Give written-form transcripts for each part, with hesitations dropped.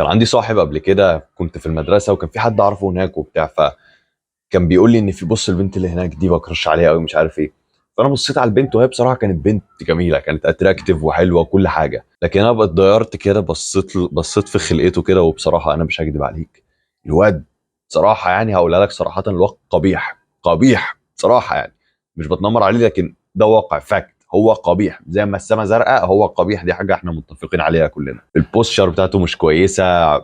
كان عندي صاحب قبل كده كنت في المدرسه، وكان في حد اعرفه هناك وبتاع، فكان بيقول لي ان في بص البنت اللي هناك دي بكرش عليها قوي مش عارف ايه. فانا بصيت على البنت وهي بصراحه كانت بنت جميله، كانت اتراكتيف وحلوه وكل حاجه، لكن انا بقى اتضيرت كده، بصيت في خلقته كده، وبصراحه انا مش هكدب عليك، الواد صراحه يعني هقولها لك صراحه، الواد قبيح قبيح صراحه يعني. مش بتنمر عليه، لكن ده واقع فاكت، هو قبيح زي ما السما زرقاء، هو قبيح، دي حاجه احنا متفقين عليها كلنا. البوستشر بتاعته مش كويسه،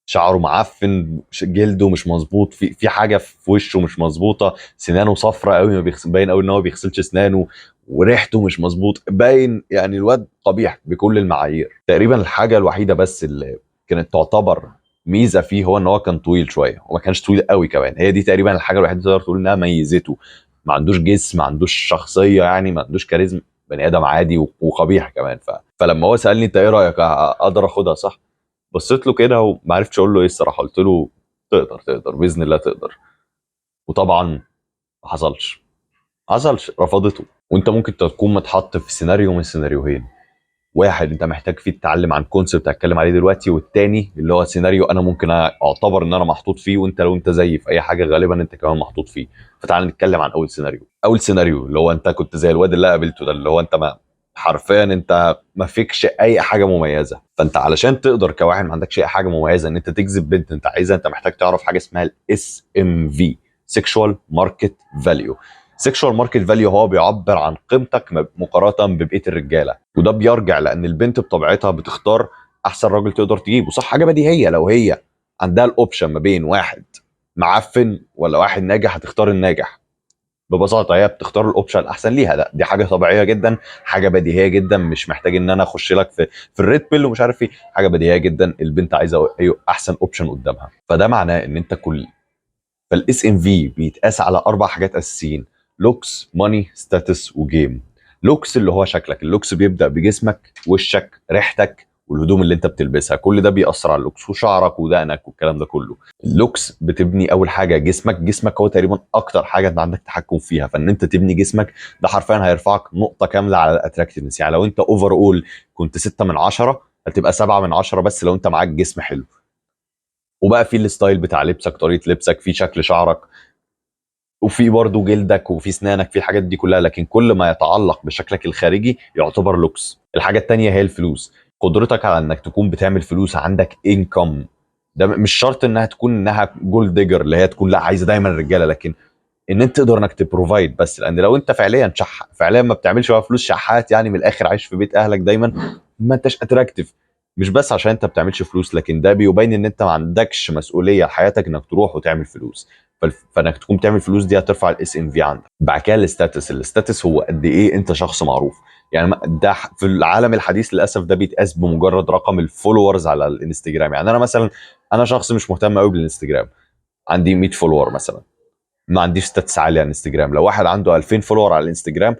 شعره معفن، جلده مش مظبوط، في حاجه في وشه مش مظبوطه، سنانه صفرة قوي، ما بيغسل، باين قوي ان هو ما بيغسلش اسنانه، وريحته مش مظبوط، باين يعني الواد قبيح بكل المعايير. تقريبا الحاجه الوحيده بس اللي كانت تعتبر ميزه فيه هو ان هو كان طويل شويه، وما كانش طويل قوي كمان، هي دي تقريبا الحاجه الوحيده اللي تقدر تقول انها ميزته. ما عندوش جسم، ما عندوش شخصيه، يعني ما عندوش كاريزما، بني ادم عادي وقبيح كمان. فلما هو سالني انت ايه رايك، اقدر اخدها صح؟ بصيت له كده وما عرفتش اقول له ايه الصراحه، قلت له تقدر باذن الله تقدر. وطبعا ما حصلش، رفضته. وانت ممكن تكون متحط في سيناريو من سيناريوهين، واحد انت محتاج فيه تتعلم عن كونسبت هتكلم عليه دلوقتي، والتاني اللي هو سيناريو انا ممكن اعتبر ان انا محطوط فيه، وانت لو انت زيي في اي حاجه غالبا انت كمان محطوط فيه. فتعال نتكلم عن اول سيناريو اللي هو انت كنت زي الواد اللي قابلته ده، اللي هو انت ما حرفيا انت ما فيكش اي حاجه مميزه. فانت علشان تقدر كواحد ما عندكش اي حاجه مميزه ان انت تجذب بنت انت عايزها، انت محتاج تعرف حاجه اسمها الاس ام في، سيكشوال ماركت فاليو. سيكشوال ماركت فاليو هو بيعبر عن قيمتك مقارنه ببقيه الرجاله، وده بيرجع لان البنت بطبيعتها بتختار احسن راجل تقدر تجيبه، صح؟ حاجه بديهيه، لو هي عندها الاوبشن ما بين واحد معفن ولا واحد ناجح هتختار الناجح. ببساطه هي بتختار الاوبشن الاحسن ليها، دي حاجه طبيعيه جدا، حاجه بديهيه جدا، مش محتاج ان انا اخش لك في الريد بيل ومش عارف ايه، حاجه بديهيه جدا، البنت عايزه ايه احسن اوبشن قدامها. فده معناه ان انت فالاس ام في بيتقاس على اربع حاجات اساسيين: لوكس، ماني، ستاتس، وجيم. لوكس اللي هو شكلك، اللوكس بيبدا بجسمك، وشك، ريحتك، والهدوم اللي انت بتلبسها، كل ده بيأثر على اللوكس، وشعرك ودقنك والكلام ده كله. اللوكس بتبني اول حاجه جسمك هو تقريبا اكتر حاجه انت عندك تحكم فيها، فان انت تبني جسمك ده حرفيا هيرفعك نقطه كامله على الاتراكتنس. يعني لو انت اوفر اول كنت 6 من 10 هتبقى 7 من 10 بس لو انت معاك جسم حلو. وبقى في الستايل بتاع لبسك، طريقه لبسك، في شكل شعرك، وفي برضه جلدك، وفي سنانك، في الحاجات دي كلها، لكن كل ما يتعلق بشكلك الخارجي يعتبر لوكس. الحاجة التانية هي الفلوس، قدرتك على انك تكون بتعمل فلوس، عندك انكم. ده مش شرط انها جولد ديجر اللي هي تكون لا عايزه دايما الرجاله، لكن ان انت تقدر انك تبروفايد. بس لان لو انت فعليا فعليا ما بتعملش بقى فلوس، شحات يعني من الاخر، عايش في بيت اهلك دايما، ما انتش اتراكتيف. مش بس عشان انت بتعملش فلوس، لكن ده بيبين ان انت ما عندكش مسؤوليه لحياتك انك تروح وتعمل فلوس. فانك تكون تعمل فلوس دي هترفع الاس ام في عندك. بعد كده الستاتس هو قد ايه انت شخص معروف. يعني ده في العالم الحديث للاسف ده بيتقاس بمجرد رقم الفولورز على الانستجرام. يعني انا مثلا، انا شخص مش مهتم قوي بالانستجرام، عندي 100 فولور مثلا، ما عنديش ستاتس عاليه على الانستجرام. لو واحد عنده 2000 فولور على الانستجرام،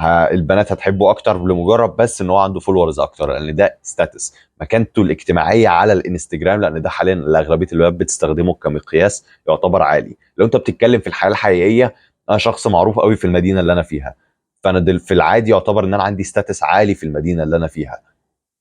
البنات هتحبه اكتر لمجرد بس ان هو عنده فولورز اكتر، لان ده ستاتس، مكانته الاجتماعيه على الانستجرام، لان ده حاليا اغلبيه الولاد بتستخدمه كمقياس يعتبر عالي. لو انت بتتكلم في الحياه الحقيقيه، انا شخص معروف قوي في المدينه اللي انا فيها، فانا في العادي يعتبر ان انا عندي ستاتس عالي في المدينه اللي انا فيها.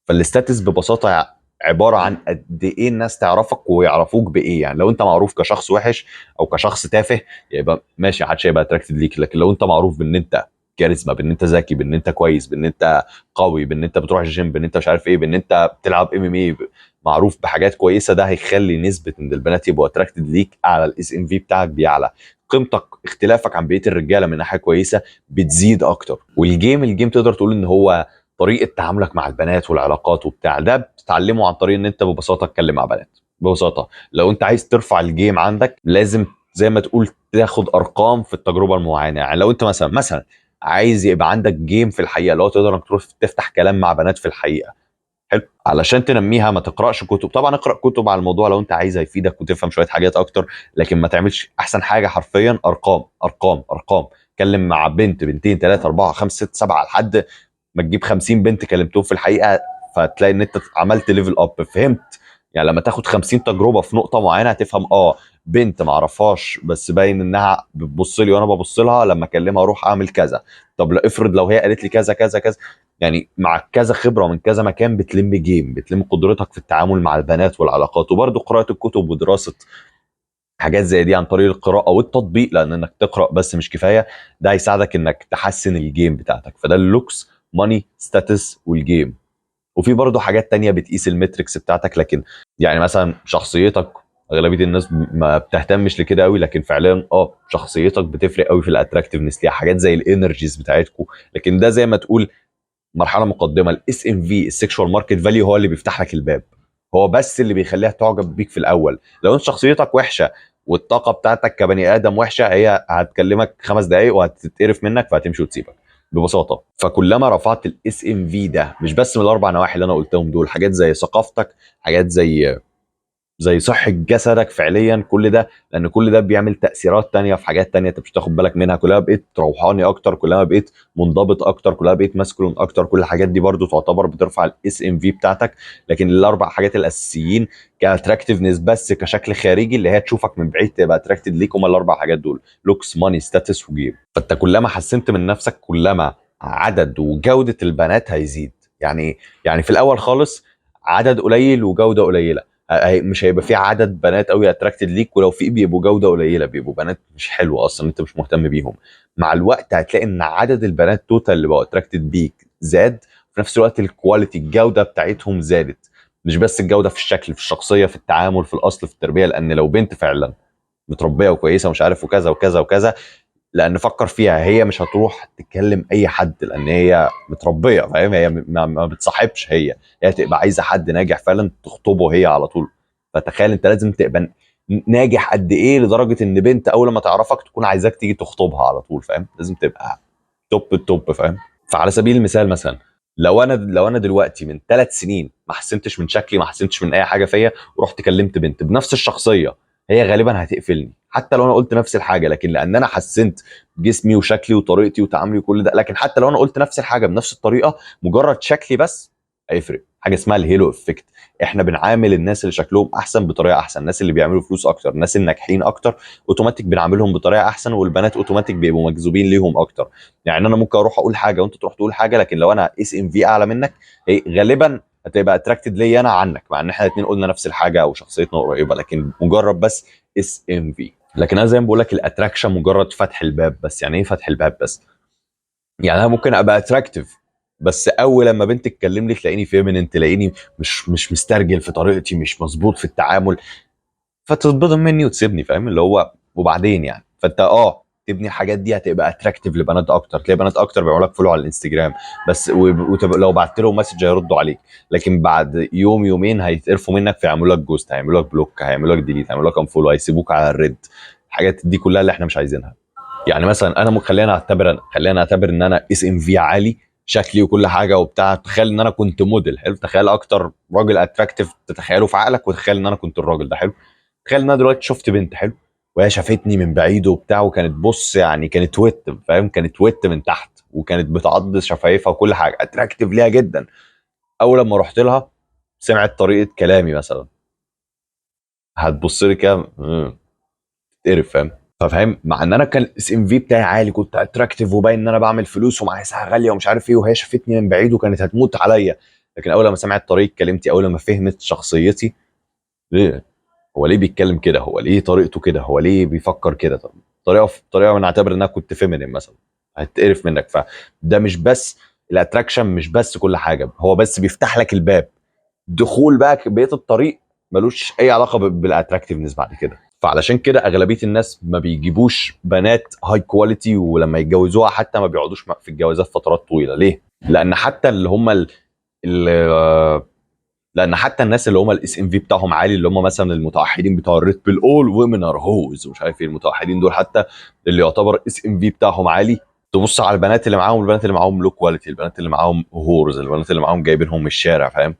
فالاستاتس ببساطه عباره عن قد ايه الناس تعرفك ويعرفوك بايه. يعني لو انت معروف كشخص وحش او كشخص تافه، يبقى ماشي، محدش هيبقى اتراكتد ليك. لكن لو انت معروف بان انت كاريزما، بان انت ذكي، بان انت كويس، بان انت قوي، بان انت بتروح الجيم، بان انت مش عارف ايه، بان انت بتلعب ام ام اي، معروف بحاجات كويسه، ده هيخلي نسبه ان البنات يبقوا اتراكتد ليك على الاس ام في بتاعك بيعلى. قيمتك، اختلافك عن بقيه الرجاله من ناحيه كويسه بتزيد اكتر. والجيم تقدر تقول ان هو طريقه تعاملك مع البنات والعلاقات وبتاع، ده بتتعلمه عن طريق ان انت ببساطه تتكلم مع بنات. ببساطه لو انت عايز ترفع الجيم عندك لازم زي ما تقول تاخد ارقام في التجربه المعينه. يعني لو انت مثلا عايز يبقى عندك جيم في الحقيقه، لو تقدر انك تروح تفتح كلام مع بنات في الحقيقه، حلو، علشان تنميها ما تقراش كتب. طبعا اقرا كتب على الموضوع لو انت عايز يفيدك وتفهم شويه حاجات اكتر، لكن ما تعملش احسن حاجه حرفيا ارقام ارقام ارقام. اتكلم مع بنت، بنتين، ثلاثه، اربعه، خمسه، سته، سبعه، لحد ما تجيب 50 بنت كلمتهم في الحقيقه، فتلاقي ان انت عملت ليفل اب، فهمت. يعني لما تاخد 50 تجربه في نقطه معينه هتفهم بنت ما اعرفهاش بس باين انها بتبص لي وانا ببص لها، لما اكلمها اروح اعمل كذا. طب لا افرض لو هي قالت لي كذا كذا كذا. يعني مع كذا خبره من كذا مكان بتلم جيم، بتلم قدرتك في التعامل مع البنات والعلاقات. وبرده قراءه الكتب ودراسه حاجات زي دي عن طريق القراءه والتطبيق، لان انك تقرا بس مش كفايه. ده هيساعدك انك تحسن الجيم بتاعتك. فده اللوكس، ماني، ستاتس، والجيم. وفي برضه حاجات تانية بتقيس المتركس بتاعتك، لكن يعني مثلا شخصيتك، اغلبيه الناس ما بتهتمش لكده قوي، لكن فعليا شخصيتك بتفرق قوي في الاتراكتيفنس ليها. حاجات زي الانرجيز بتاعتكم، لكن ده زي ما تقول مرحله مقدمه. الاس ام في، السكشوال ماركت فاليو، هو اللي بيفتح لك الباب، هو بس اللي بيخليها تعجب بيك في الاول. لو انت شخصيتك وحشه والطاقه بتاعتك كبني ادم وحشه، هي هتكلمك 5 دقايق وهتتقرف منك فهتمشي وتسيبك ببساطه. فكلما رفعت الاس ام في ده، مش بس من الاربع نواحي اللي انا قلتهم دول، حاجات زي ثقافتك، حاجات زي صحة جسدك فعليا، كل ده، لان كل ده بيعمل تأثيرات تانية في حاجات تانية انت مش تاخد بالك منها. كلها بقيت روحاني اكتر، كلها بقيت منضبط اكتر، كلها بقيت ماسكولين اكتر. كل الحاجات دي برضو تعتبر بترفع الاس ام في بتاعتك. لكن الاربع حاجات الاساسيين كاتراكتيفنس بس كشكل خارجي، اللي هي تشوفك من بعيد تبقى اتراكتد ليك، هم الاربع حاجات دول: لوكس، ماني، ستاتس، وجيم. فانت كلما حسنت من نفسك، كلما عدد وجودة البنات هيزيد. يعني في الاول خالص عدد قليل وجودة قليلة. مش هيبقى في عدد بنات قوي اتراكتد ليك، ولو في بيبقوا جوده قليله، بيبقوا بنات مش حلوه اصلا انت مش مهتم بيهم. مع الوقت هتلاقي ان عدد البنات توتال اللي بقوا اتراكتد بيك زاد، في نفس الوقت الكواليتي، الجوده بتاعتهم زادت. مش بس الجوده في الشكل، في الشخصيه، في التعامل، في الاصل، في التربيه. لان لو بنت فعلا متربيه وكويسه ومش عارف وكذا وكذا وكذا، لان فكر فيها، هي مش هتروح تتكلم اي حد لان هي متربيه، فاهم؟ هي ما بتصاحبش. هي تبقى عايزه حد ناجح فعلا تخطبه هي على طول. فتخيل انت لازم تبقى ناجح قد ايه لدرجه ان بنت اول ما تعرفك تكون عايزاك تيجي تخطبها على طول، فاهم؟ لازم تبقى توب التوب، فاهم؟ فعلى سبيل المثال مثلا، لو انا دلوقتي من 3 سنين ما حسنتش من شكلي، ما حسنتش من اي حاجه فيا، ورحت كلمت بنت بنفس الشخصيه، هي غالبا هتقفلني حتى لو انا قلت نفس الحاجه. لكن لان انا حسنت جسمي وشكلي وطريقتي وتعاملي وكل ده، لكن حتى لو انا قلت نفس الحاجه بنفس الطريقه، مجرد شكلي بس هيفرق. حاجه اسمها الهيلو افكت. احنا بنعامل الناس اللي شكلهم احسن بطريقه احسن، الناس اللي بيعملوا فلوس اكتر، الناس الناجحين اكتر، اوتوماتيك بنعاملهم بطريقه احسن، والبنات اوتوماتيك بيبقوا مجذوبين ليهم اكتر. يعني انا ممكن اروح اقول حاجه وانت تروح تقول حاجه، لكن لو انا اس ام في اعلى منك، هي غالبا هتبقى اتراكتد ليا انا عنك، مع ان احنا الاثنين قلنا نفس الحاجه او شخصيتنا قريبه، لكن مجرد بس اس ام في. لكن انا زي ما بقول لك، الاتراكشن مجرد فتح الباب بس. يعني ايه فتح الباب بس؟ يعني انا ممكن ابقى اتراكتيف، بس اول لما بنت تكلم لي تلاقيني فيمينين، تلاقيني مش مسترجل في طريقتي، مش مظبوط في التعامل، فتتبضم مني وتسيبني، فاهم؟ اللي هو وبعدين يعني. فانت تبني الحاجات دي هتبقى اتراكتيف لبنات اكتر، تلاقي بنات اكتر بيعملوا لك فولو على الانستجرام بس، وتبقى لو بعت لهم مسج هيردوا عليك. لكن بعد يوم يومين هيتقرفوا منك فيعملوا لك جوست، هيعملوا لك بلوك، هيعملوا لك ديليت، هيعملوا لك انفولو، هيسيبوك على الريد. الحاجات دي كلها اللي احنا مش عايزينها. يعني مثلا انا خلينا اعتبر ان انا اس ام في عالي، شكلي وكل حاجه وبتاع. تخيل ان انا كنت موديل حلو، تخيل اكتر راجل اتراكتيف تتخيله في عقلك، وتخيل ان انا كنت الراجل ده حلو. تخيل ان انا دلوقتي شفت بنت حلو، وهي شافتني من بعيد وبتاع، وكانت بص يعني كانت ويت، فاهم؟ كانت ويت من تحت، وكانت بتعض شفايفها وكل حاجه، اتراكتيف ليها جدا. اول لما رحت لها، سمعت طريقه كلامي مثلا، هتبص لي كده تقرف، فاهم؟ فاهم؟ مع ان انا كان الاس ام في بتاعي عالي، كنت اتراكتيف وباين ان انا بعمل فلوس ومعايا ساعه غاليه ومش عارف ايه، وهي شافتني من بعيد وكانت هتموت عليا. لكن اول لما سمعت طريقه كلمتي، اول لما فهمت شخصيتي، ليه هو ليه بيتكلم كده، هو ليه طريقته كده، هو ليه بيفكر كده، طب طريقه من اعتبر ان انا كنت فيمينين مثلا، هتقرف منك. فده مش بس الاتراكشن، مش بس كل حاجه، هو بس بيفتح لك الباب. دخول بقى بقيه الطريق ملوش اي علاقه بالاتراكتيفنس بعد كده. فعلشان كده اغلبيه الناس ما بيجيبوش بنات هاي كواليتي، ولما يتجوزوها حتى ما بيقعدوش في الجوازات فترات طويله. ليه؟ لان حتى اللي هم ال- لان حتى الناس اللي هم الاس ام في بتاعهم عالي، اللي هم مثلا المتوحدين بتوع الريد بيل، اول ويمن ار هوز ومش عارف ايه، المتوحدين دول حتى اللي يعتبر اس ام في بتاعهم عالي، تبص على البنات اللي معاهم، البنات اللي معاهم لو كواليتي، البنات اللي معاهم هورز، البنات اللي معاهم جايبينهم من الشارع، فاهم؟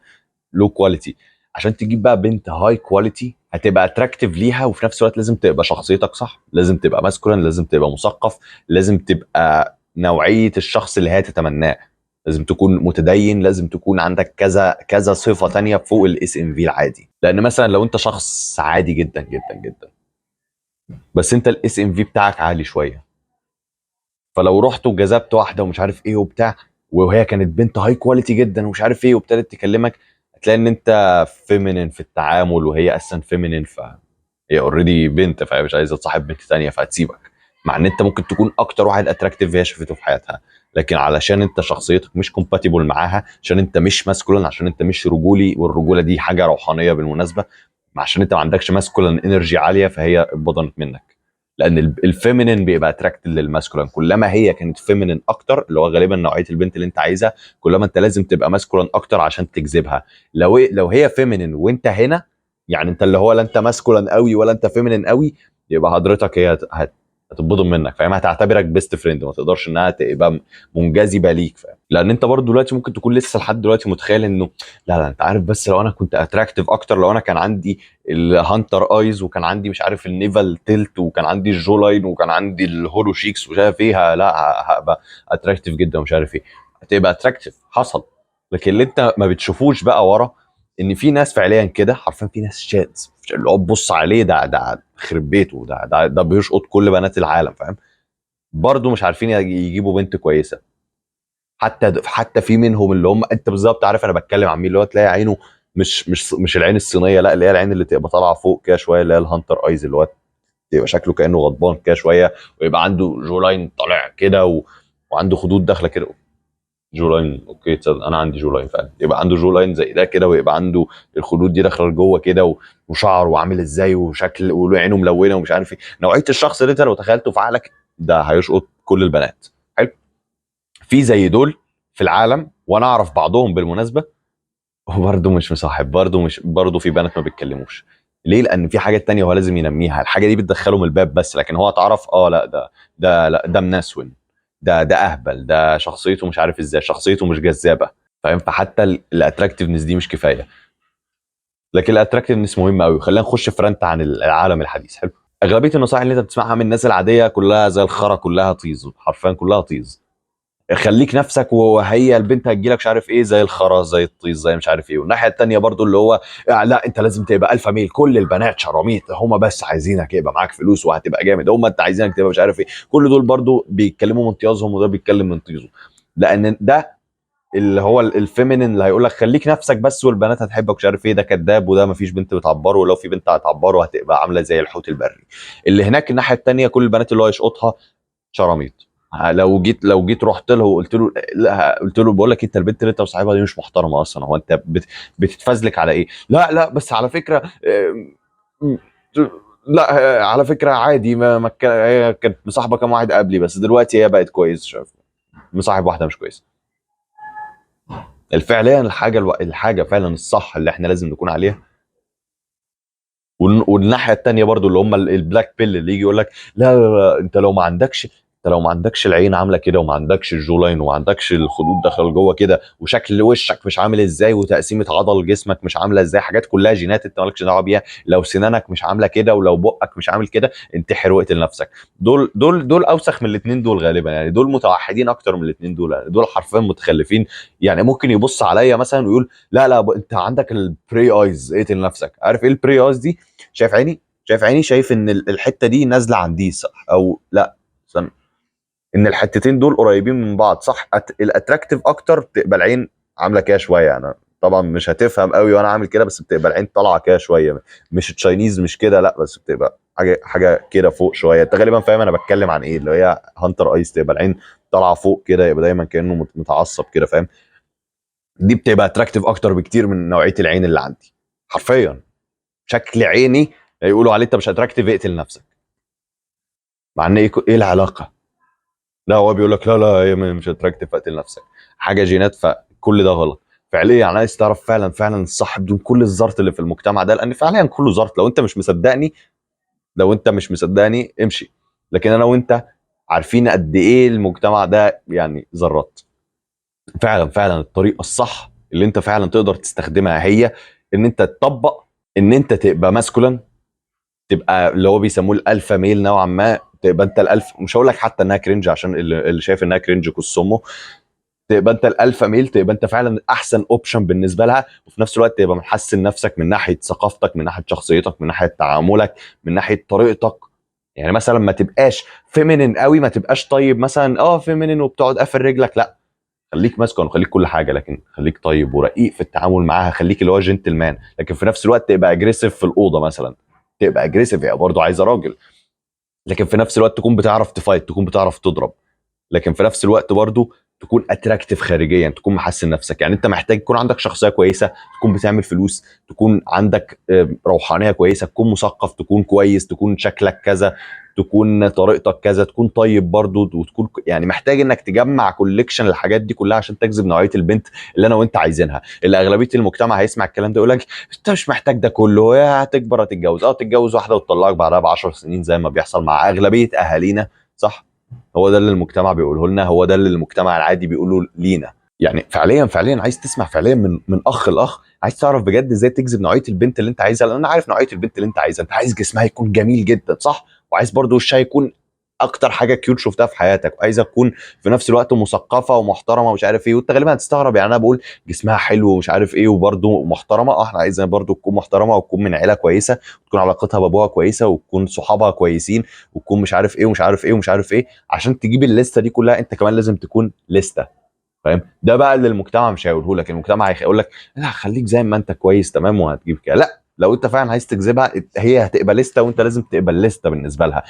لو كواليتي. عشان تجيب بقى بنت هاي كواليتي هتبقى اتراكتيف ليها، وفي نفس الوقت لازم تبقى شخصيتك صح، لازم تبقى ماسكولين، لازم تبقى مثقف، لازم تبقى نوعية الشخص اللي هي تتمناه، لازم تكون متدين، لازم تكون عندك كذا كذا صفة تانية فوق الاس ام في العادي. لان مثلا لو انت شخص عادي جدا جدا جدا، بس انت الاس ام في بتاعك عالي شويه، فلو رحت وجذبت واحده ومش عارف ايه وبتاع، وهي كانت بنت هاي كواليتي جدا ومش عارف ايه وابتدت تكلمك، هتلاقي ان انت فيمينين في التعامل وهي اصلا فيمينين، هي اوريدي بنت فهي مش عايزه تصاحب بنت تانية فهتسيبك، مع ان انت ممكن تكون اكتر واحد اتراكتيف هي شافته في حياتها، لكن علشان انت شخصيتك مش كومباتيبل معاها، عشان انت مش ماسكولين، عشان انت مش رجولي، والرجوله دي حاجه روحانيه بالمناسبه، عشان انت ما عندكش ماسكولين انرجي عاليه فهي اتبضنت منك. لان الفيمينين بيبقى اتراكت للماسكولين، كلما هي كانت فيمينين اكتر اللي هو غالبا نوعيه البنت اللي انت عايزها، كلما انت لازم تبقى ماسكولين اكتر عشان تجذبها. لو هي فيمينين وانت هنا، يعني انت اللي هو لا انت ماسكولين قوي ولا انت فيمينين قوي، يبقى حضرتك هي هتتبضم منك، فاهم؟ هتعتبرك بيست فريند، ما تقدرش انها تبقى منجذبه ليك، فاهم؟ لان انت برضو دلوقتي ممكن تكون لسه لحد دلوقتي متخيل انه لا لا انت عارف، بس لو انا كنت اتراكتيف اكتر، لو انا كان عندي الهانتر ايز وكان عندي مش عارف النيفال تيلت وكان عندي الجو لاين وكان عندي الهولو شيكس ومش عارف ايه، لا هبقى اتراكتيف جدا ومش عارف ايه، هتبقى اتراكتيف حصل. لكن اللي انت ما بتشوفوش بقى ورا، ان في ناس فعليا كده حرفيا، في ناس شادز اللي هو تبص عليه ده خرب بيته، ده بيشقط كل بنات العالم، فاهم؟ برضه مش عارفين يجيبوا بنت كويسه. حتى في منهم اللي هم انت بالظبط عارف انا بتكلم عن مين، اللي هو تلاقي عينه مش العين الصينيه، لا اللي هي العين اللي تبقى طالعه فوق كده شويه، اللي هي الهانتر ايز، اللي هو يبقى شكله كانه غضبان كده شويه، ويبقى عنده جو لاين طالع كده وعنده خدود داخله كده. جو لاين، اوكي تصدق انا عندي جو لاين فعلا، يبقى عنده جو لاين زي ده كده، ويبقى عنده الخدود دي داخله لجوه كده وشعر وعامل ازاي وشكل وعينه ملونه ومش عارف ايه، نوعيه الشخص اللي انت لو تخيلته في عقلك ده هيشقط كل البنات. حلو. في زي دول في العالم، وانا اعرف بعضهم بالمناسبه، وبرده مش مصاحب، برده في بنات ما بيتكلموش. ليه؟ لان في حاجات تانية هو لازم ينميها، الحاجه دي بتدخله من الباب بس، لكن هو اتعرف لا ده لا ده منسون، ده اهبل، ده شخصيته مش عارف ازاي، شخصيته مش جذابه، فاهم؟ فحتى الاتراكتيفنس دي مش كفايه، لكن الاتراكتيفنس مهم قوي. خلينا نخش في رنت عن العالم الحديث. حلو. اغلبيه النصائح اللي انت بتسمعها من الناس العاديه كلها زي الخرا، كلها طيز، حرفيا كلها طيز. خليك نفسك وهي البنت هتجيلك مش عارف ايه، زي الخرا زي الطيز زي مش عارف ايه. والناحيه التانيه برضو اللي هو لا انت لازم تبقى الفا ميل، كل البنات شراميط، هم بس عايزينك يبقى معاك فلوس وهتبقى جامد، هم انت عايزينك تبقى مش عارف ايه. كل دول برضو بيتكلموا من طيازهم وده بيتكلم من طيزه، لان ده اللي هو الفيمينين اللي هيقول لك خليك نفسك بس والبنات هتحبك مش عارف ايه، ده كذاب، وده مفيش بنت بتعبره، ولو في بنت هتعبره هتبقى عامله زي الحوت البري. اللي هناك الناحيه التانيه كل البنات اللي هو يشقطها شراميط. لو جيت رحت له وقلت له لا، قلت له بقول لك انت البنت اللي انت مصاحبها دي مش محترمه اصلا، هو انت بتتفزلك على ايه؟ لا لا بس على فكره لا على فكره عادي، هي كانت مصاحبه كام واحد قبلي بس دلوقتي هي بقت كويس، شايف؟ مصاحب واحده مش كويسه. فعليا الحاجه فعلا الصح اللي احنا لازم نكون عليها. والناحيه التانيه برضو اللي هم البلاك بيل اللي يجي يقول لك لا لا لا انت لو ما عندكش العين عامله كده وما عندكش الجو لاين وما عندكش الخدود داخل جوه كده وشكل وشك مش عامل ازاي وتقسيمه عضل جسمك مش عامله ازاي، حاجات كلها جينات انت مالكش دعوه بيها، لو سنانك مش عامله كده ولو بقك مش عامل كده انتحر واقتل نفسك. دول اوسخ من الاثنين دول غالبا، يعني دول متوحدين اكتر من الاثنين دول، يعني دول حرفيا متخلفين. يعني ممكن يبص عليا مثلا ويقول لا لا انت عندك البري ايز اقتل نفسك. عارف ايه البري ايز دي؟ شايف ان الحته دي نازله عن دي صح او لا؟ استنى. ان الحتتين دول قريبين من بعض صح، الاتراكتيف اكتر بتبقى العين عامله كده شويه، انا طبعا مش هتفهم قوي وانا عامل كده، بس بتبقى العين طالعه كده شويه، مش تشاينيز مش كده لا، بس بتبقى حاجه كده فوق شويه، انت غالبا فاهم انا بتكلم عن ايه، اللي هي هانتر ايز تبقى العين طالعه فوق كده، يبقى دايما كانه متعصب كده، فاهم؟ دي بتبقى اتراكتيف اكتر بكتير من نوعيه العين اللي عندي. حرفيا شكل عيني يقولوا عليه انت مش اتراكتيف اقتل نفسك، مع ان ايه العلاقه؟ لا هو بيقول لك لا لا هي مش اتراكتيف اقتل نفسك، حاجه جينات، فكل ده غلط. فعليا يعني عايز تعرف فعلا فعلا الصح بدون كل الزرط اللي في المجتمع ده، لان فعليا كله زرط. لو انت مش مصدقني امشي، لكن انا وانت عارفين قد ايه المجتمع ده يعني ذرات. فعلا فعلا الطريقه الصح اللي انت فعلا تقدر تستخدمها هي ان انت تطبق ان انت تبقى ماسكولين، تبقى اللي هو بيسموه الالفا ميل نوعا ما، تبقى انت الالف، مش هقول لك حتى انها كرنج عشان اللي شايف انها كرنج كسمه، تبقى انت الالفا ميل، تبقى انت فعلا احسن اوبشن بالنسبه لها، وفي نفس الوقت تبقى محسن نفسك من ناحيه ثقافتك، من ناحيه شخصيتك، من ناحيه تعاملك، من ناحيه طريقتك، يعني مثلا ما تبقاش فيمينين قوي، ما تبقاش طيب مثلا فيمينين وبتقعد قافل رجلك، لا، خليك ماسكه وخليك كل حاجه، لكن خليك طيب ورقيق في التعامل معاها، خليك اللي هو جنتلمان، لكن في نفس الوقت تبقى اجريسيف في الاوضه مثلا، تبقى اجريسيف، يعني برضه عايزه راجل، لكن في نفس الوقت تكون بتعرف تفايت، تكون بتعرف تضرب، لكن في نفس الوقت برضو تكون اتراكتيف خارجيا، تكون محسن نفسك. يعني انت محتاج يكون عندك شخصيه كويسه، تكون بتعمل فلوس، تكون عندك روحانيه كويسه، تكون مثقف، تكون كويس، تكون شكلك كذا، تكون طريقتك كذا، تكون طيب برضو، وتكون يعني محتاج انك تجمع كوليكشن الحاجات دي كلها عشان تجذب نوعيه البنت اللي انا وانت عايزينها. اللي اغلبيه المجتمع هيسمع الكلام ده يقول لك انت مش محتاج ده كله، يا هتكبر هتتجوز، تتجوز واحده وتطلقك بعدها ب 10 سنين زي ما بيحصل مع اغلبيه اهالينا، صح؟ هو ده اللي المجتمع بيقوله لنا، هو ده اللي المجتمع العادي بيقوله لينا. يعني فعليا فعليا عايز تسمع فعليا من اخ لاخ، عايز تعرف بجد ازاي تجذب نوعيه البنت اللي انت عايزها، لان انا عارف نوعيه البنت اللي انت عايزها. انت عايز جسمها يكون جميل جدا، صح؟ وعايز برضو وشها يكون اكتر حاجه كيوت شفتها في حياتك، وعايزه تكون في نفس الوقت مثقفه ومحترمه ومش عارف ايه. وانت غالبا هتستغرب، يعني انا بقول جسمها حلو ومش عارف ايه وبرضو محترمه، احنا عايزين برضو تكون محترمه وتكون من عيله كويسه، وتكون علاقتها بابوها كويسه، وتكون صحابها كويسين، وتكون مش عارف ايه ومش عارف ايه ومش عارف ايه. عشان تجيب الليسته دي كلها انت كمان لازم تكون ليسته، فاهم؟ ده بقى اللي المجتمع مش هيقوله لك. المجتمع هيقول لك لا خليك زي ما انت كويس تمام وهتجيب كده، لا، لو انت فعلا عايز تجذبها هي هتبقى لسته، وانت لازم تبقى لسته بالنسبه لها.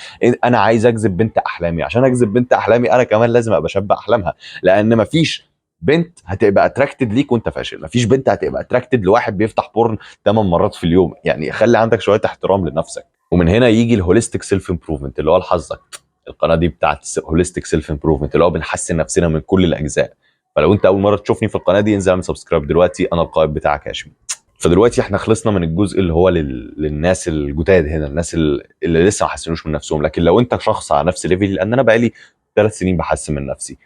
انا عايز اجذب بنت احلامي، عشان اجذب بنت احلامي انا كمان لازم ابقى شاب احلامها، لان مفيش بنت هتبقى اتراكتد ليك وانت فاشل، مفيش بنت هتبقى اتراكتد لواحد بيفتح بورن 8 مرات في اليوم. يعني خلي عندك شويه احترام لنفسك. ومن هنا يجي الهوليستيك سيلف امبروفمنت اللي هو لحظك. القناه دي بتاعت هوليستيك سيلف امبروفمنت اللي هو بنحسن نفسنا من كل الاجزاء. فلو انت اول مره تشوفني في القناه دي انزل اعمل سبسكرايب دلوقتي، انا القائد بتاعك هاشم. فدلوقتي احنا خلصنا من الجزء اللي هو للناس الجداد هنا، الناس اللي لسه ما حسنوش من نفسهم. لكن لو انت شخص على نفس ليفلي، لان انا بقالي 3 سنين بحسن من نفسي،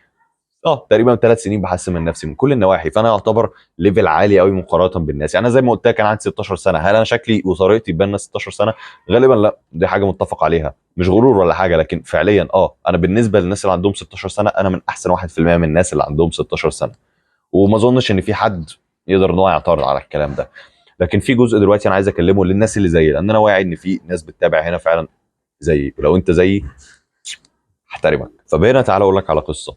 تقريبا 3 سنين بحسن من نفسي من كل النواحي، فانا اعتبر ليفل عالي قوي مقارنه بالناس. يعني انا زي ما قلت لك انا عندي 16 سنه، هل انا شكلي وطريقتي تبان الناس 16 سنه؟ غالبا لا، دي حاجه متفق عليها، مش غرور ولا حاجه، لكن فعليا انا بالنسبه للناس اللي عندهم 16 سنه انا من احسن 1% من الناس اللي عندهم 16 سنه. وما اظنش ان في حد يقدر ان هو يعترض على الكلام ده. لكن في جزء دلوقتي انا عايز اكلمه للناس اللي زيي، لان انا واعي ان في ناس بتتابع هنا فعلا زيي، ولو انت زيي احترمك. فبهنا تعالى اقول لك على قصه.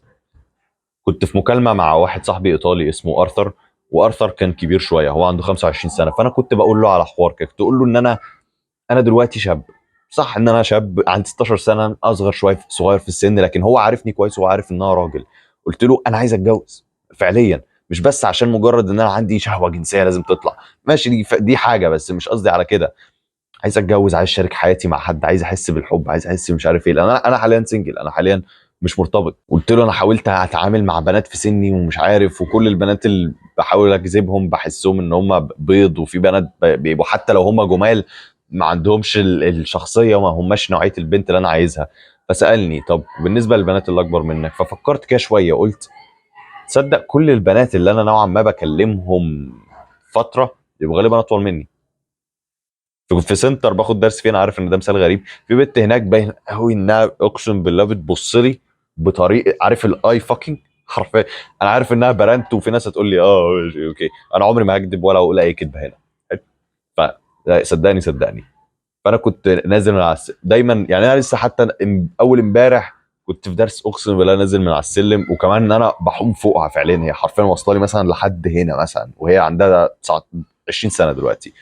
كنت في مكالمه مع واحد صاحبي ايطالي اسمه ارثر، وارثر كان كبير شويه، هو عنده 25 سنه. فانا كنت بقول له على حوار كده، كنت اقول له ان انا دلوقتي شاب، صح ان انا شاب عندي 16 سنه، اصغر شويه صغير في السن، لكن هو عارفني كويس وهو عارف ان انا راجل. قلت له انا عايز اتجوز فعليا، مش بس عشان مجرد ان انا عندي شهوه جنسيه لازم تطلع، ماشي، دي حاجه، بس مش قصدي على كده. عايز اتجوز، عايز اشارك حياتي مع حد، عايز احس بالحب، عايز احس مش عارف ايه، لان انا حاليا سنجل، انا حاليا مش مرتبط. قلت له انا حاولت اتعامل مع بنات في سني ومش عارف، وكل البنات اللي بحاول اجذبهم بحسهم ان هم بيض، وفي بنات بيبقوا حتى لو هم جمال ما عندهمش الشخصيه وما هماش نوعيه البنت اللي انا عايزها. فسالني طب بالنسبه للبنات اللي اكبر منك، ففكرت كده شويه، قلت تصدق كل البنات اللي انا نوعا ما بكلمهم فتره يبقوا غالبا اطول مني. في سنتر باخد درس فيه، انا عارف ان ده مثال غريب، في بنت هناك باين قوي انها اقسم بالله بتبص لي بطريقه، عارف الاي فاكينج حرفيا. انا عارف انها برنت، وفي ناس هتقول لي اوكي، انا عمري ما هكذب ولا اقول اي كذبه هنا. ف صدقني صدقني. فانا كنت نازل من على دايما، يعني انا لسه حتى اول امبارح كنت في درس، اقسم بالله نازل من على السلم، وكمان ان انا بحوم فوقها فعليا، هي حرفيا واصله لي مثلا لحد هنا مثلا، وهي عندها 20 سنه دلوقتي،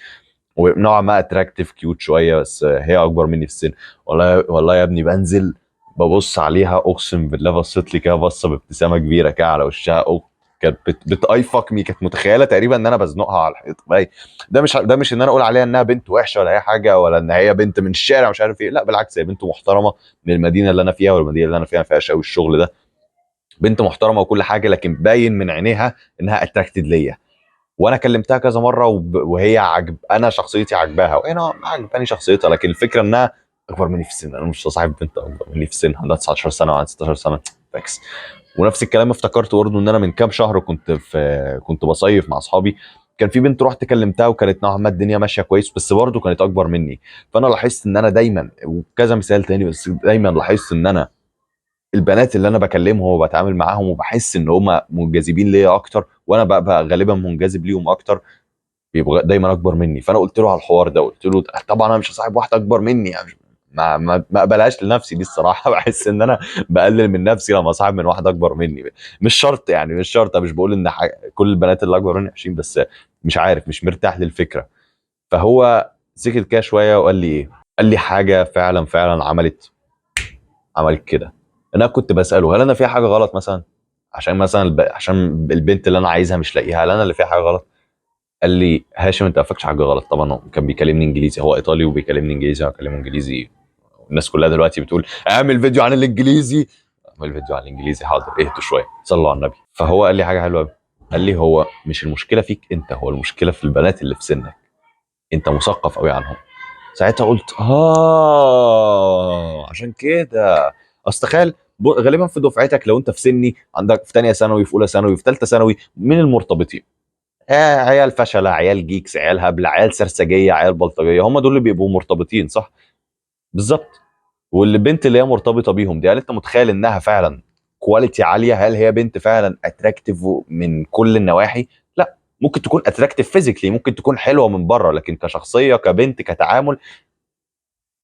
ونوعا ما اتراكتيف كيوت شويه، بس هي اكبر مني في السن. والله والله يا ابني بنزل ببص عليها، اقسم بالله بصت لي كده بصه بابتسامه كبيره كده على وشها، كانت بتاي فاك مي، كانت متخيله تقريبا ان انا بزنقها على الحيط باي. ده مش ان انا اقول عليها انها بنت وحشه ولا اي حاجه، ولا ان هي بنت من الشارع مش عارف ايه، لا بالعكس، هي بنت محترمه من المدينه اللي انا فيها، والمدينه اللي انا فيها ما فيهاش قوي الشغل ده. بنت محترمه وكل حاجه، لكن باين من عينيها انها اتراكتد ليا. وانا كلمتها كذا مره وهي انا شخصيتي عجباها، وانا عجباني شخصيتها، لكن الفكره انها اكبر مني في السن، انا مش صاحب بنت اكبر مني في السن، عندها 19 سنه وعندها 16 سنه، فاكس. ونفس الكلام افتكرت برضه ان انا من كام شهر كنت بصيف مع اصحابي، كان في بنت رحت كلمتها وكانت نوعا ما الدنيا ماشيه كويس، بس برضه كانت اكبر مني. فانا لاحظت ان انا دايما، وكذا مثال تاني، بس دايما لاحظت ان انا البنات اللي انا بكلمهم وبتعامل معاهم وبحس ان هم منجذبين ليا اكتر، وانا بقى غالبا منجذب ليهم اكتر، بيبقى دايما اكبر مني. فانا قلت له على الحوار ده، قلت له طبعا انا مش هصاحب واحده اكبر مني، يعني ما اقبلهاش لنفسي دي الصراحه. بحس ان انا بقلل من نفسي لما صاحب من واحده اكبر مني. مش شرط يعني، مش شرط، أنا مش بقول ان كل البنات اللي اكبر مني وحشين، بس مش عارف، مش مرتاح للفكره. فهو سكت كده شويه وقال لي ايه، قال لي حاجه فعلا فعلا عملت كده. انا كنت بساله هل انا فيها حاجه غلط مثلا، عشان مثلا عشان البنت اللي انا عايزها مش لاقيها، هل انا اللي فيها حاجه غلط؟ قال لي هاشم انت ما فاكش حاجه غلط. طبعا هو كان بيكلمني انجليزي، هو ايطالي وبيكلمني انجليزي وانا بكلمه انجليزي. الناس كلها دلوقتي بتقول اعمل فيديو عن الانجليزي، اعمل فيديو عن الانجليزي، حاضر اهدوا شويه صلوا على النبي. فهو قال لي حاجه حلوه قوي، قال لي هو مش المشكله فيك انت، هو المشكله في البنات اللي في سنك، انت مثقف قوي عنهم. ساعتها قلت عشان كده. اصل تخيل غالبا في دفعتك لو انت في سني، عندك في ثانيه ثانوي، في اولى ثانوي، في ثالثه ثانوي، من المرتبطين عيال فشله، عيال جيكس، عيال هبله، عيال سرسجيه، عيال بلطجيه، هم دول اللي بيبقوا مرتبطين صح؟ بالظبط. والبنت اللي هي مرتبطه بيهم دي، هل انت متخيل انها فعلا كواليتي عاليه؟ هل هي بنت فعلا اتراكتيف من كل النواحي؟ لا، ممكن تكون اتراكتيف فيزيكلي، ممكن تكون حلوه من بره، لكن كشخصيه كبنت كتعامل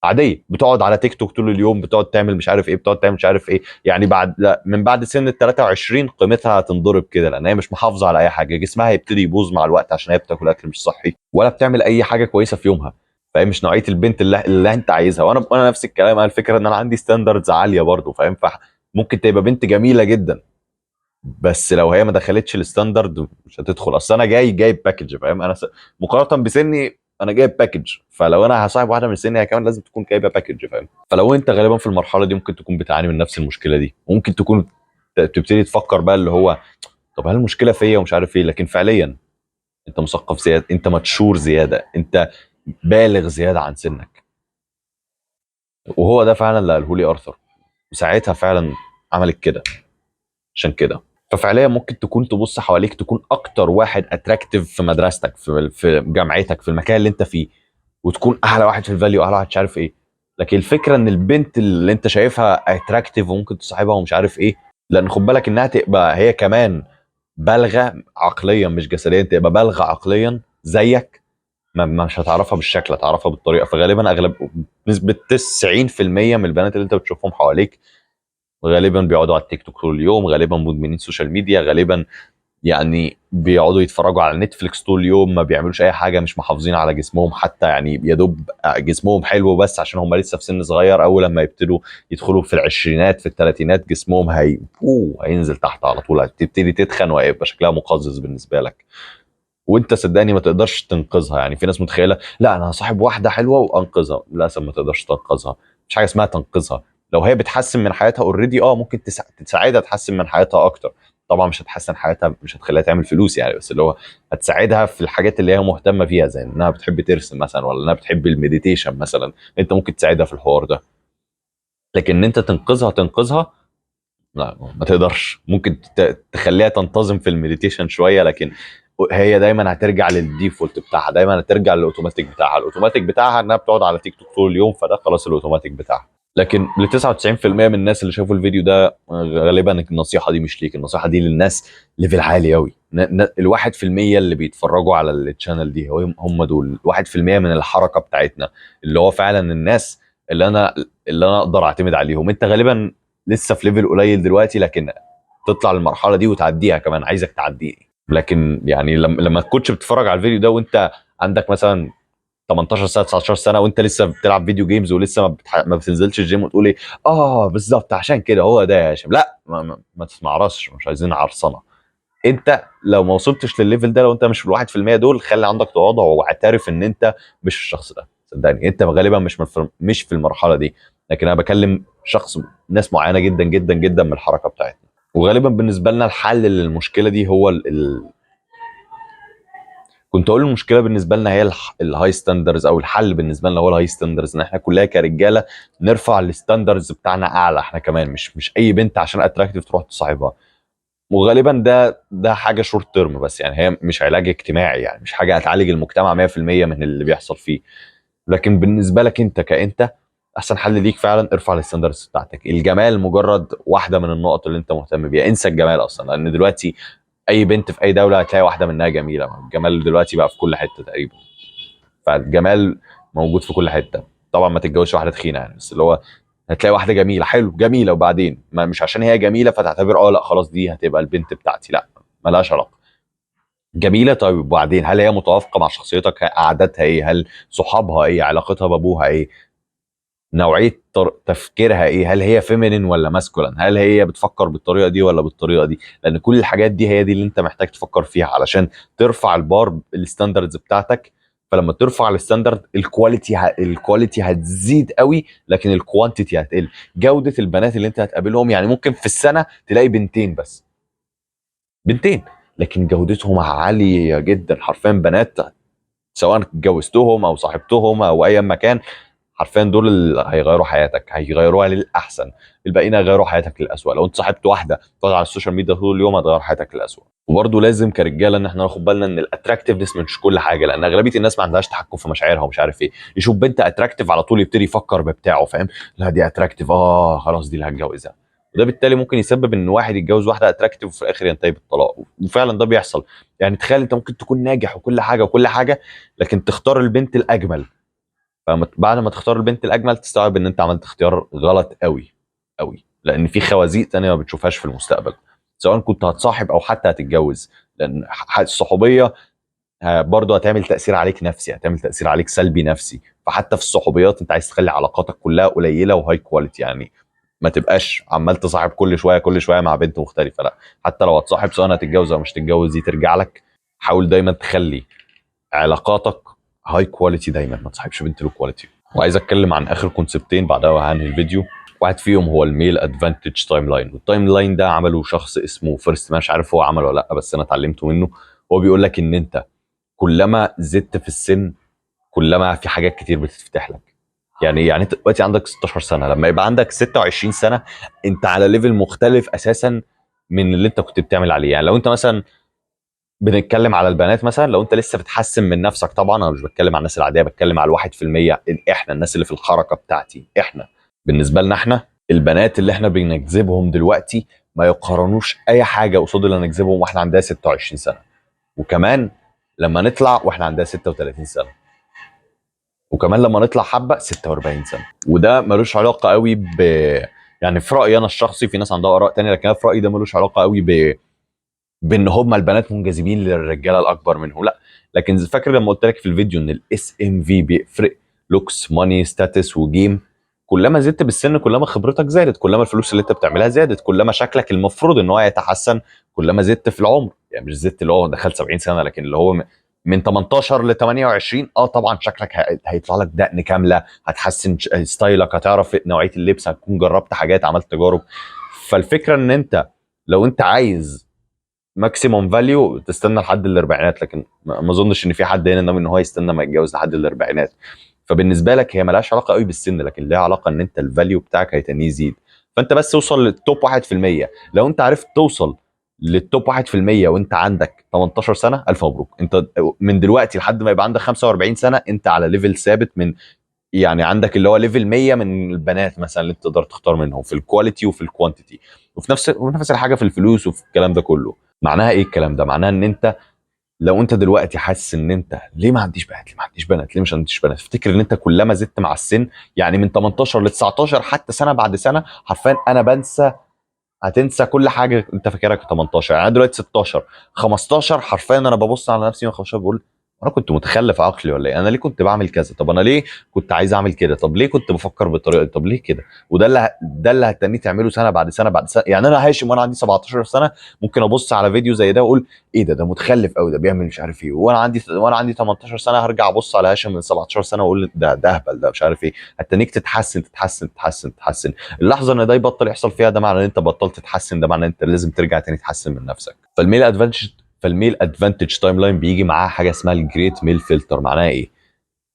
عاديه، بتقعد على تيك توك طول اليوم، بتقعد تعمل مش عارف ايه، بتقعد تعمل مش عارف ايه. يعني بعد لا، من بعد سن ال 23 قيمتها هتنضرب كده، لان هي مش محافظه على اي حاجه، جسمها هيبتدي يبوظ مع الوقت عشان هي بتاكل اكل مش صحي ولا بتعمل اي حاجه كويسه في يومها. فهي مش نوعيه البنت اللي انت عايزها. وانا نفس الكلام، انا الفكره ان انا عندي ستاندردز عاليه برضو، فاهم؟ فممكن تبقى بنت جميله جدا، بس لو هي ما دخلتش الستاندرد مش هتدخل. اصل انا جايب باكج، فاهم؟ انا مقارنه بسني انا جايب باكج، فلو انا هصاحب واحده من سني هي كمان لازم تكون جايبه باكج، فاهم؟ فلو انت غالبا في المرحله دي ممكن تكون بتعاني من نفس المشكله دي، ممكن تكون تبتدي تفكر بقى اللي هو طب هل المشكله فيا ومش عارف ايه، لكن فعليا انت مثقف زياده، انت ماتشور زياده، انت بالغ زياده عن سنك. وهو ده فعلا اللي قاله لي ارثر، وساعتها فعلا عملت كده. عشان كده ففعليا ممكن تكون تبص حواليك، تكون اكتر واحد اتراكتيف في مدرستك، في جامعتك، في المكان اللي انت فيه، وتكون احلى واحد في الفاليو، احلى واحد مش عارف ايه. لكن الفكره ان البنت اللي انت شايفها اتراكتيف وممكن تصاحبها ومش عارف ايه، لان خد بالك انها تبقى هي كمان بالغه عقليا مش جسديا، تبقى بالغه عقليا زيك، مش هتعرفها بالشكل، هتعرفها بالطريقه. فغالبا اغلب نسبه 90% من البنات اللي انت بتشوفهم حواليك غالبا بيقعدوا على التيك توك طول اليوم، غالبا مدمنين سوشيال ميديا، غالبا يعني بيقعدوا يتفرجوا على نتفليكس طول اليوم، ما بيعملوش اي حاجه، مش محافظين على جسمهم حتى، يعني يا دوب جسمهم حلو بس عشان هم لسه في سن صغير. اول لما يبتدوا يدخلوا في العشرينات في الثلاثينات جسمهم هينزل تحت على طول، هتبتدي تتخن وهيبقى شكلها مقزز بالنسبه لك. وانت صدقني ما تقدرش تنقذها. يعني في ناس متخيله لا انا هصاحب واحده حلوه وانقذها، للاسف ما تقدرش تنقذها، مش حاجه اسمها تنقذها. لو هي بتحسن من حياتها اوريدي ممكن تساعدها تحسن من حياتها اكتر. طبعا مش هتحسن حياتها، مش هتخليها تعمل فلوس يعني، بس اللي هو هتساعدها في الحاجات اللي هي مهتمه فيها، زي انها بتحب ترسم مثلا، ولا انها بتحب المديتيشن مثلا، انت ممكن تساعدها في الحوار ده. لكن ان انت تنقذها لا ما تقدرش. ممكن تخليها تنتظم في المديتيشن شويه، لكن هي دايما هترجع للديفولت بتاعها، دايما هترجع للاوتوماتيك بتاعها. الاوتوماتيك بتاعها انها بتقعد على تيك توك طول اليوم، فده خلاص الاوتوماتيك بتاعها. لكن ل 99% من الناس اللي شافوا الفيديو ده غالبا النصيحه دي مش ليك، النصيحه دي للناس ليفل عالي قوي. ال 1% اللي بيتفرجوا على الشانل دي هم دول 1% من الحركه بتاعتنا، اللي هو فعلا الناس اللي انا اقدر اعتمد عليهم. انت غالبا لسه في ليفل قليل دلوقتي، لكن تطلع المرحله دي وتعديها كمان، عايزك تعديه. لكن يعني لما تكونش بتتفرج على الفيديو ده وانت عندك مثلا 18 سنه 19 سنه، وانت لسه بتلعب فيديو جيمز ولسه ما بتنزلش الجيم، وتقول ايه بالظبط عشان كده هو ده يا هاشم، لا ما تسمعرش، مش عايزين عرصنه. انت لو ما وصلتش للليفل ده، لو انت مش في الواحد في المية دول، خلي عندك تواضع واعترف ان انت مش الشخص ده. صدقني انت غالبا مش في المرحله دي. لكن انا بكلم شخص، ناس معينه جدا جدا جدا من الحركه بتاعتنا. وغالبا بالنسبه لنا الحل للمشكله دي هو كنت اقول المشكله بالنسبه لنا هي الهاي ستاندرز، او الحل بالنسبه لنا هو الهاي ستاندرز، ان احنا كلنا كرجاله نرفع الستاندرز بتاعنا اعلى احنا كمان. مش اي بنت عشان اتراكتيف تروح تصاحبها. وغالبا ده حاجه شورت تيرم بس، يعني هي مش علاج اجتماعي، يعني مش حاجه هتعالج المجتمع 100% من اللي بيحصل فيه. لكن بالنسبه لك انت كانت، احسن حل ليك فعلا ارفع الستاندرز بتاعتك. الجمال مجرد واحده من النقط اللي انت مهتم بيها، انسى الجمال اصلا، لان دلوقتي اي بنت في اي دوله هتلاقي واحده منها جميله. الجمال دلوقتي بقى في كل حته تقريبا، فالجمال موجود في كل حته. طبعا ما تتجوزش واحده تخينه يعني، بس اللي هو هتلاقي واحده جميله، حلو جميله، وبعدين ما مش عشان هي جميله فتعتبر لا خلاص دي هتبقى البنت بتاعتي، لا ملهاش علاقه. جميله طيب، وبعدين هل هي متوافقه مع شخصيتك؟ عاداتها ايه؟ هل صحابها ايه؟ علاقتها بابوها ايه؟ نوعيه تفكيرها ايه؟ هل هي فيمينين ولا ماسكولين؟ هل هي بتفكر بالطريقه دي ولا بالطريقه دي؟ لان كل الحاجات دي هي دي اللي انت محتاج تفكر فيها علشان ترفع البار الستاندردز بتاعتك. فلما ترفع الستاندرد الكواليتي هتزيد قوي، لكن الكوانتيتي هتقل. جوده البنات اللي انت هتقابلهم يعني ممكن في السنه تلاقي بنتين بس، بنتين، لكن جودتهم عاليه جدا حرفيا. بنات سواء اتجوزتهم او صاحبتهم او ايا مكان، حرفيا دول اللي هيغيروا حياتك، هيغيروها للاحسن. الباقيين هيغيروا حياتك للاسوء. لو انت صاحبت واحده تقعد على السوشيال ميديا طول اليوم هتغير حياتك للاسوء. وبرضه لازم كرجاله ان احنا ناخد بالنا ان الاتراكتيفنس مش كل حاجه، لان اغلبيه الناس ما عندهاش تحكم في مشاعرها ومش عارف ايه. يشوف بنت اتراكتيف على طول يبتدي يفكر ببتاعه، فاهم؟ لا دي اتراكتيف، خلاص دي اللي هتجوزها. وده بالتالي ممكن يسبب ان واحد يتجوز واحده اتراكتيف وفي الاخر ينتهي بالطلاق. وفعلا ده بيحصل. يعني تخيل انت ممكن تكون ناجح وكل حاجه وكل حاجه، لكن تختار البنت الاجمل، فبعد ما تختار البنت الاجمل تستوعب ان انت عملت اختيار غلط قوي قوي، لان في خوازيق تانية ما بتشوفهاش في المستقبل، سواء كنت هتصاحب او حتى هتتجوز. لان الصحوبيه برضه هتعمل تاثير عليك نفسي، هتعمل تاثير عليك سلبي نفسي. فحتى في الصحوبيات انت عايز تخلي علاقاتك كلها قليله وهاي كواليتي، يعني ما تبقاش عمال تصاحب كل شويه كل شويه مع بنت مختلفه، لا. حتى لو هتصاحب سواء هتتجوز او مش تتجوز دي ترجع لك. حاول دايما تخلي علاقاتك هاي كواليتي دايما، ما تصاحبش بنت لو كواليتي. وعايز اتكلم عن اخر كونسبتين بعدها وهنهي الفيديو. واحد فيهم هو الميل ادفانتج تايم لاين. والتايم لاين ده عمله شخص اسمه فيرست، مش عارف هو عمله ولا لا، بس انا اتعلمته منه. هو بيقول لك ان انت كلما زدت في السن كلما في حاجات كتير بتتفتح لك. يعني انت دلوقتي عندك 16 سنه، لما يبقى عندك 26 سنه انت على ليفل مختلف اساسا من اللي انت كنت بتعمل عليه. يعني لو انت مثلا بنتكلم على البنات مثلا، لو انت لسه بتحسن من نفسك، طبعا انا مش بتكلم على الناس العاديه، بتكلم على الواحد في المية. احنا الناس اللي في الحركه بتاعتي، احنا بالنسبه لنا احنا البنات اللي احنا بنجذبهم دلوقتي ما يقارنوش اي حاجه قصاد اللي نجذبهم واحنا عندنا 26 سنه. وكمان لما نطلع واحنا عندنا 36 سنه. وكمان لما نطلع حبه 46 سنه. وده ملوش علاقه قوي يعني في رايي انا الشخصي، في ناس عندها اراء تانية، لكن انا في رايي ده ملوش علاقه قوي بان هم البنات منجذبين للرجاله الاكبر منهم، لا. لكن فاكر لما قلت لك في الفيديو ان الاس ام في بيفرق؟ لوكس، ماني، ستاتس، وجيم. كلما زدت بالسن كلما خبرتك زادت، كلما الفلوس اللي انت بتعملها زادت، كلما شكلك المفروض ان هو يتحسن. كلما زدت في العمر، يعني مش زدت اللي هو دخلت 70 سنه، لكن اللي هو من 18 ل 28، طبعا شكلك هيطلع لك دقن كامله، هتحسن ستايلك، هتعرف نوعيه اللبس، هتكون جربت حاجات، عملت تجارب. فالفكره ان انت لو انت عايز ماكسيموم فاليو تستنى لحد الاربعينات، لكن ما اظنش ان في حد هنا ناوي ان هو يستنى ما يتجوز لحد الاربعينات. فبالنسبه لك هي ملهاش علاقه قوي بالسن، لكن ليها علاقه ان انت الفاليو بتاعك هيتنيه يزيد. فانت بس توصل للتوب 1%. لو انت عرفت توصل للتوب 1% وانت عندك 18 سنه، الف مبروك. انت من دلوقتي لحد ما يبقى عندك 45 سنه انت على ليفل ثابت، من يعني عندك اللي هو ليفل 100 من البنات مثلا اللي انت تقدر تختار منهم في الكواليتي وفي الكوانتيتي. وفي نفس الحاجه في الفلوس وفي الكلام ده كله. معناها ايه الكلام ده؟ معناها ان انت لو انت دلوقتي حاسس ان انت ليه ما عنديش بنات، ليه ما عنديش بنات، ليه مش عنديش بنات، افتكر ان انت كلما زدت مع السن، يعني من 18 ل 19 حتى سنه بعد سنه، حرفيا انا هتنسى كل حاجه انت فاكرها في 18. يعني انا دلوقتي 16، 15 حرفيا انا ببص على نفسي من 15 بقول انا كنت متخلف عقلي ولا ايه؟ انا ليه كنت بعمل كذا؟ طب انا ليه كنت عايز اعمل كده؟ طب ليه كنت بفكر بالطريقه دي؟ طب ليه كده؟ ده اللي هتنيه تعمله سنه بعد سنه بعد سنه. يعني انا هاشم وانا عندي 17 سنه ممكن ابص على فيديو زي ده واقول ايه ده متخلف قوي، ده بيعمل مش عارف ايه. وانا عندي 18 سنه هرجع ابص على هاشم من 17 سنه واقول ده اهبل، ده مش عارف ايه. هتنيك تتحسن تتحسن تتحسن تتحسن. اللحظه ان ده يبطل يحصل فيها، ده معناه ان انت بطلت تتحسن، ده معناه ان انت لازم ترجع تاني تحسن من نفسك. فالميل ادفانتج تايم لاين بيجي معاه حاجه اسمها الجريت ميل فلتر. معناها ايه؟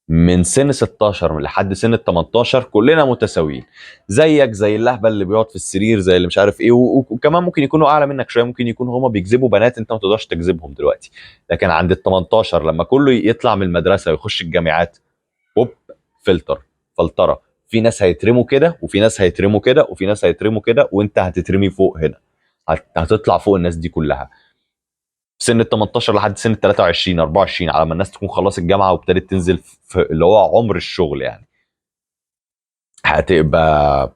من سن 16 لحد سن ال 18 كلنا متساويين، زيك زي اللهبل اللي بيقعد في السرير، زي اللي مش عارف ايه، وكمان ممكن يكونوا اعلى منك شويه، ممكن يكونوا هما بيجذبوا بنات انت ما تقدرش تجذبهم دلوقتي. لكن عند ال 18 لما كله يطلع من المدرسه ويخش الجامعات، بوب، فلتر، فلتره. في ناس هيترموا كده، وفي ناس هيترموا كده، وفي ناس هيترموا كده، وانت هتترمي فوق هنا. هتطلع فوق الناس دي كلها. في سن ال 18 لحد سن ال 23 24، على ما الناس تكون خلاص الجامعه وابتدت تنزل في اللي هو عمر الشغل يعني. هتبقى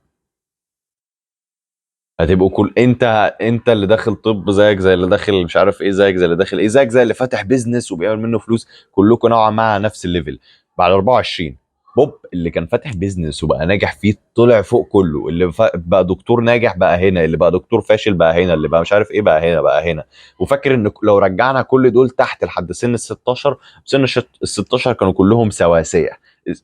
هتبقوا كل انت اللي داخل طب زيك زي اللي داخل مش عارف ايه، زيك زي اللي داخل ايه، زيك زي اللي فاتح بيزنس وبيعمل منه فلوس، كلكم نوعا ما على نفس الليفل. بعد 24 بوب اللي كان فاتح بيزنس وبقى ناجح فيه طلع فوق كله، اللي بقى دكتور ناجح بقى هنا، اللي بقى دكتور فاشل بقى هنا، اللي بقى مش عارف ايه بقى هنا بقى هنا. وفاكر ان لو رجعنا كل دول تحت لحد سن ال 16، سن ال 16 كانوا كلهم سواسية.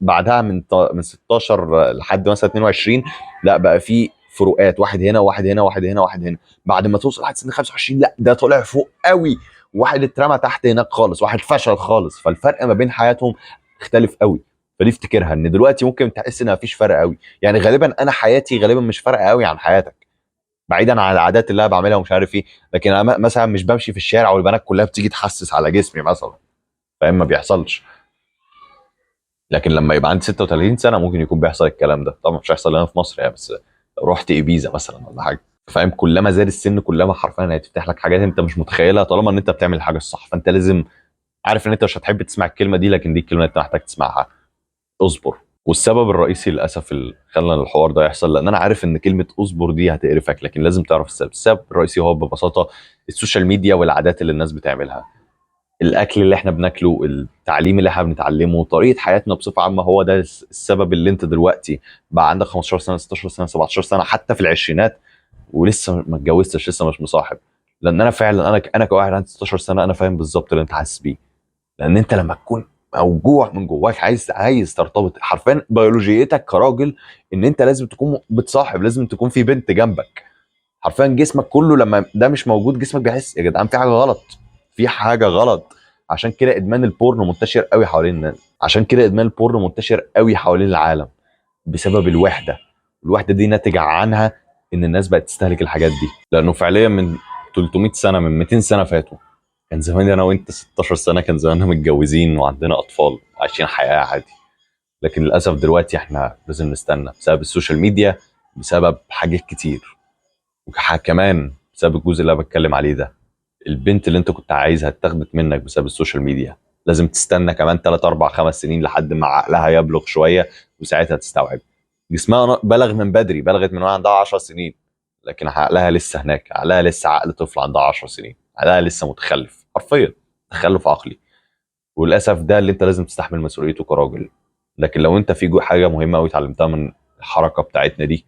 بعدها من 16 لحد مثلا 22 لا بقى في فروقات، واحد هنا واحد هنا واحد هنا واحد هنا. بعد ما توصل لحد سن 25 لا ده طلع فوق قوي، واحد اترمى تحت هناك خالص، واحد فشل خالص. فالفرق ما بين حياتهم اختلف قوي. فدي افتكرها ان دلوقتي ممكن تحس ان مفيش فرق قوي، يعني غالبا انا حياتي غالبا مش فارقه قوي عن حياتك، بعيدا عن العادات اللي انا بعملها ومش عارف ايه. لكن انا مثلا مش بمشي في الشارع والبنات كلها بتيجي تحسس على جسمي مثلا، فاهم؟ ما بيحصلش. لكن لما يبقى عندي 36 سنه ممكن يكون بيحصل الكلام ده. طبعا مش هيحصل هنا في مصر يعني، بس لو رحت ايبيزا مثلا ولا حاجه، فاهم؟ كلما زاد السن كلما حرفيا هتفتح لك حاجات انت مش متخيلها، طالما ان انت بتعمل الحاجه الصح. فانت لازم عارف ان انت مش هتحب تسمع الكلمه دي، لكن دي الكلمه اللي انت محتاج تسمعها: اصبر. والسبب الرئيسي للاسف اللي خلى الحوار ده يحصل، لان انا عارف ان كلمه اصبر دي هتقرفك، لكن لازم تعرف السبب. السبب الرئيسي هو ببساطه السوشيال ميديا والعادات اللي الناس بتعملها، الاكل اللي احنا بناكله، التعليم اللي احنا بنتعلمه، طريقه حياتنا بصفه عامه. هو ده السبب اللي انت دلوقتي بقى عندك 15 سنه 16 سنه 17 سنه حتى في العشرينات ولسه ما اتجوزتش، لسه مش مصاحب. لان انا فعلا انا كواحد عندي 16 سنه انا فاهم بالظبط اللي انت حاسس بيه. لان انت لما تكون موجوع من جواك عايز ترتبط، حرفيا بيولوجيتك كراجل ان انت لازم تكون بتصاحب، لازم تكون في بنت جنبك. حرفيا جسمك كله لما ده مش موجود جسمك بيحس يا جدعان في حاجه غلط، في حاجه غلط. عشان كده ادمان البورن منتشر قوي حوالين الناس، عشان كده ادمان البورن منتشر قوي حوالين العالم، بسبب الوحده. الوحده دي ناتج عنها ان الناس بقت تستهلك الحاجات دي. لانه فعليا من 300 سنه، من 200 سنه فاتوا، كان زمان انا وانت 16 سنه كان زماننا متجوزين وعندنا اطفال عايشين حياه عادي. لكن للاسف دلوقتي احنا لازم نستنى بسبب السوشيال ميديا، بسبب حاجات كتير، وكمان بسبب الجزء اللي انا بتكلم عليه ده. البنت اللي انت كنت عايزها اتاخدت منك بسبب السوشيال ميديا، لازم تستنى كمان 3 4 5 سنين لحد ما عقلها يبلغ شويه، وساعتها تستوعب. جسمها بلغ من بدري، بلغت من وهي عندها 10 سنين، لكن عقلها لسه هناك، عقلها لسه عقل طفل عندها 10 سنين، عقلها لسه متخلف حرفيا، تخلف عقلي. وللاسف ده اللي انت لازم تستحمل مسؤوليته كراجل. لكن لو انت في حاجه مهمه قوي اتعلمتها من الحركه بتاعتنا دي،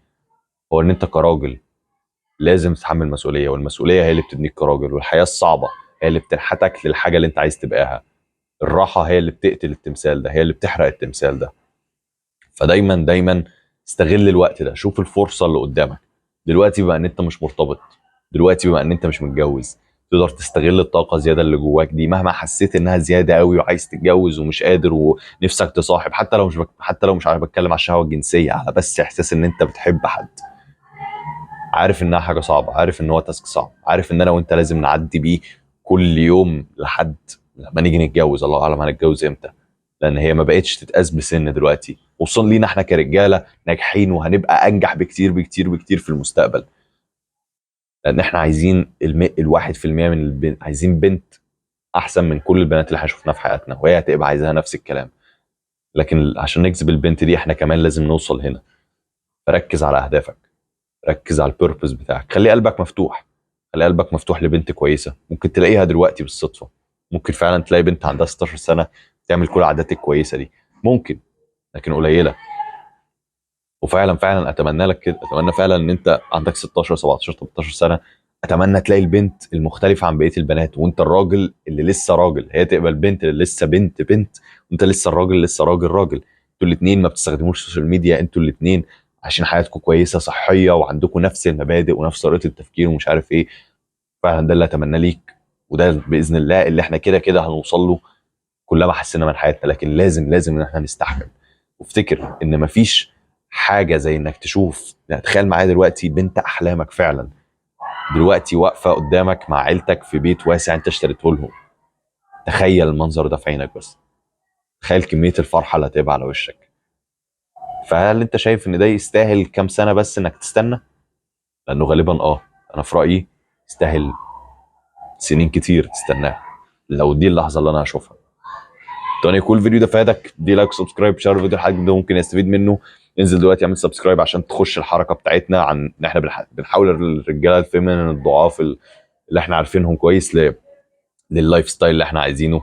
هو ان انت كراجل لازم تتحمل مسؤوليه، والمسؤوليه هي اللي بتبنيك كراجل، والحياه الصعبه هي اللي بتنحتك للحاجه اللي انت عايز تبقاها. الراحه هي اللي بتقتل التمثال ده، هي اللي بتحرق التمثال ده. فدايما دايما استغل الوقت ده، شوف الفرصه اللي قدامك. دلوقتي بما ان انت مش مرتبط، دلوقتي بما ان انت مش متجوز، تقدر تستغل الطاقه زياده اللي جواك دي، مهما حسيت انها زياده قوي وعايز تتجوز ومش قادر ونفسك تصاحب، حتى لو مش عارف بتكلم على الشهوه الجنسيه، على بس احساس ان انت بتحب حد. عارف انها حاجه صعبه، عارف ان هو تاسك صعب، عارف ان انا وانت لازم نعدي بيه كل يوم لحد لما نيجي نتجوز. الله اعلم هنتجوز امتى، لان هي ما بقتش تتقاس بسن دلوقتي، خصوصا لينا احنا كرجاله ناجحين، وهنبقى انجح بكتير بكتير بكتير في المستقبل. لان احنا عايزين الواحد في المية من البنت، عايزين بنت احسن من كل البنات اللي احنا شفناها في حياتنا، وهي هتبقى عايزاها نفس الكلام. لكن عشان نجذب البنت دي احنا كمان لازم نوصل هنا. فركز على اهدافك، ركز على البيربز بتاعك، خلي قلبك مفتوح، خلي قلبك مفتوح لبنت كويسه ممكن تلاقيها دلوقتي بالصدفه. ممكن فعلا تلاقي بنت عندها 16 سنه تعمل كل العادات الكويسه دي، ممكن، لكن قليله. وفعلا فعلا اتمنى لك كده، اتمنى فعلا ان انت عندك 16 17 18 سنه، اتمنى تلاقي البنت المختلفه عن بقيه البنات، وانت الراجل اللي لسه راجل، هي تبقى البنت اللي لسه بنت بنت، وانت لسه الراجل اللي لسه راجل راجل. انتوا الاثنين ما بتستخدموش السوشيال ميديا، انتوا الاثنين عشان حياتكم كويسه صحيه وعندكم نفس المبادئ ونفس طريقه التفكير ومش عارف ايه. فعلا ده اللي اتمنى ليك، وده باذن الله اللي احنا كده كده هنوصل له كلما حسنا من حياتنا. لكن لازم لازم ان احنا نستحمل. وافتكر ان مفيش حاجه زي انك تشوف، يعني تخيل معايا دلوقتي بنت احلامك فعلا دلوقتي واقفه قدامك مع عيلتك في بيت واسع انت اشتريته لهم. تخيل المنظر ده في عينك بس، تخيل كميه الفرحه اللي هتبقى على وشك. فهل انت شايف ان ده يستاهل كام سنه بس انك تستنى؟ لانه غالبا انا في رايي يستاهل سنين كتير تستناها، لو دي اللحظه اللي انا هشوفها. تاني يكون الفيديو ده فادك، دي لايك سبسكرايب شير الفيديو، الحاجة ده ممكن يستفيد منه انزل دلوقتي اعمل سبسكرايب عشان تخش الحركه بتاعتنا عن ان احنا بنحاول الرجاله الفيمينين الضعاف اللي احنا عارفينهم كويس لللايف ستايل اللي احنا عايزينه.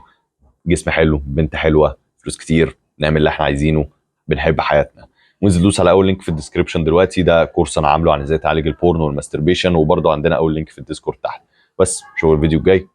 جسم حلو، بنت حلوه، فلوس كتير، نعمل اللي احنا عايزينه، بنحب حياتنا. وانزل دوس على اول لينك في الديسكربشن دلوقتي، ده كورس انا عامله عن ازاي تعالج البورن والماستربيشن، وبرده عندنا اول لينك في الديسكورد تحت. بس شوف الفيديو الجاي.